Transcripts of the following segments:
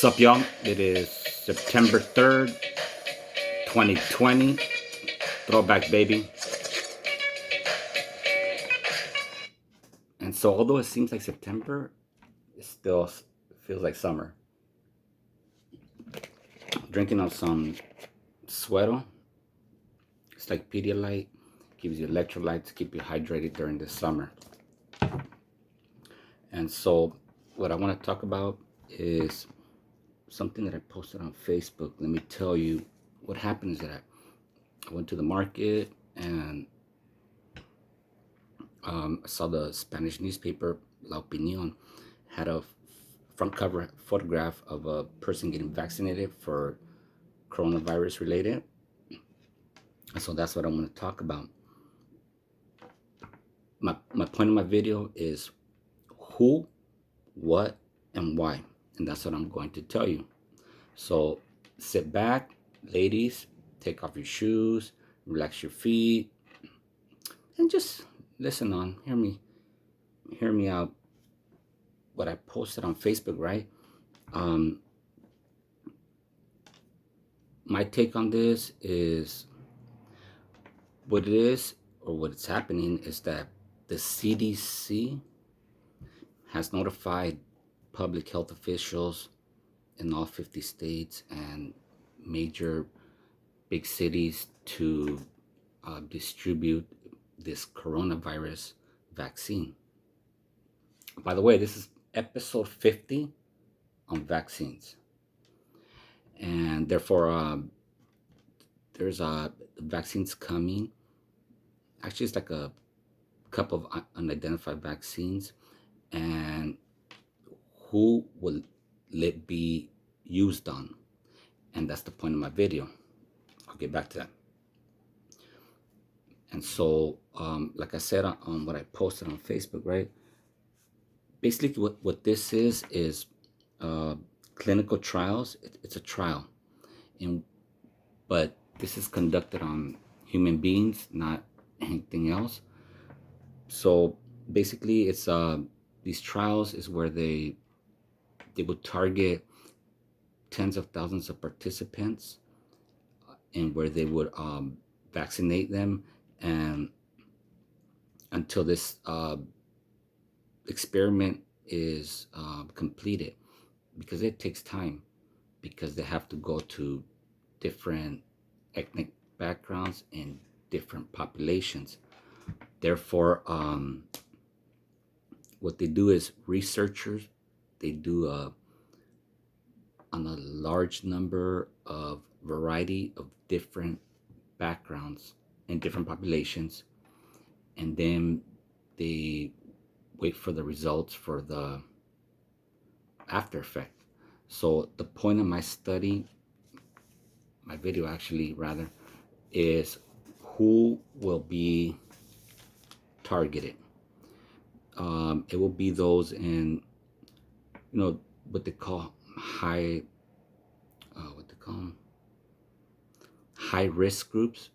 What's up, y'all? It is September 3rd, 2020. Throwback, baby. And so, although it seems like September, it still feels like summer. Drinking on some Suero. It's like Pedialyte. Gives you electrolytes to keep you hydrated during the summer. And so, what I want to talk about is something that I posted on Facebook. Let me tell you what happened is that I went to the market and I saw the Spanish newspaper La Opinion had a front cover photograph of a person getting vaccinated for coronavirus related. So that's what I want to talk about. My point of my video is who, what, and why. And that's what I'm going to tell you. So sit back, ladies, take off your shoes, relax your feet, and just listen on. Hear me out. What I posted on Facebook, right? My take on this is what it is, or what's happening is that the CDC has notified public health officials in all 50 states and major big cities to distribute this coronavirus vaccine. By the way, this is episode 50 on vaccines. And therefore, there's vaccines coming. Actually, it's like a couple of unidentified vaccines. And who will it be used on? And that's the point of my video. I'll get back to that. And so, like I said on what I posted on Facebook, right? Basically, what this is clinical trials. It's a trial, but this is conducted on human beings, not anything else. So basically, it's these trials is where they would target tens of thousands of participants, and where they would vaccinate them, and until this experiment is completed, because it takes time, because they have to go to different ethnic backgrounds and different populations. Therefore, what they do is researchers, they do on a large number of variety of different backgrounds and different populations, and then they wait for the results for the after effect. So the point of my study, my video actually rather, is who will be targeted. It will be those in, what they call high risk groups.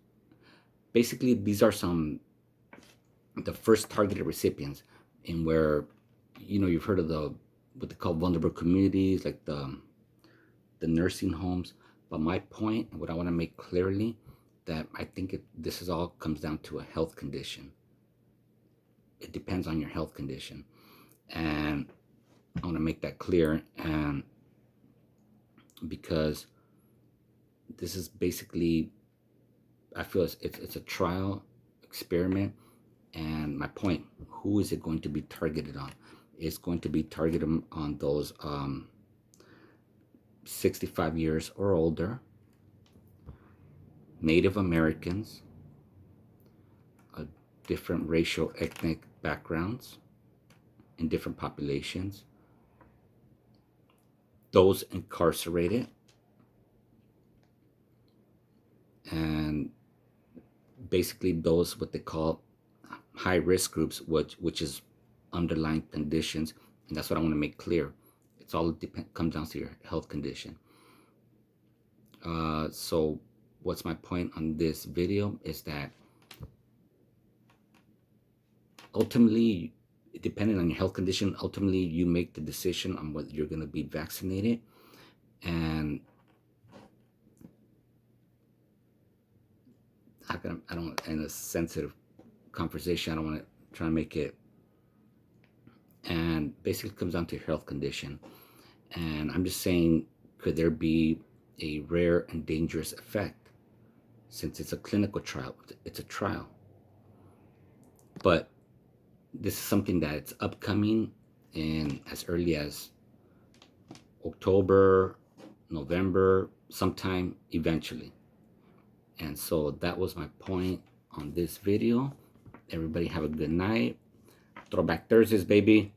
Basically, these are the first targeted recipients, in where you've heard of what they call vulnerable communities, like the nursing homes. But my point, and what I want to make clearly, that I think this is all comes down to a health condition. It depends on your health condition, and I want to make that clear. And because this is basically, I feel it's a trial experiment. And my point, who is it going to be targeted on? It's going to be targeted on those 65 years or older, Native Americans, different racial ethnic backgrounds in different populations, those incarcerated, and basically those what they call high risk groups, which is underlying conditions. And that's what I want to make clear. It's all comes down to your health condition. So what's my point on this video is that ultimately, depending on your health condition, ultimately you make the decision on whether you're going to be vaccinated. And I don't, in a sensitive conversation, I don't want to try to make it, and basically it comes down to health condition. And I'm just saying, could there be a rare and dangerous effect? Since it's a clinical trial, it's a trial. But this is something that it's upcoming in as early as October, November, sometime eventually. And so that was my point on this video. Everybody have a good night. Throwback Thursdays, baby.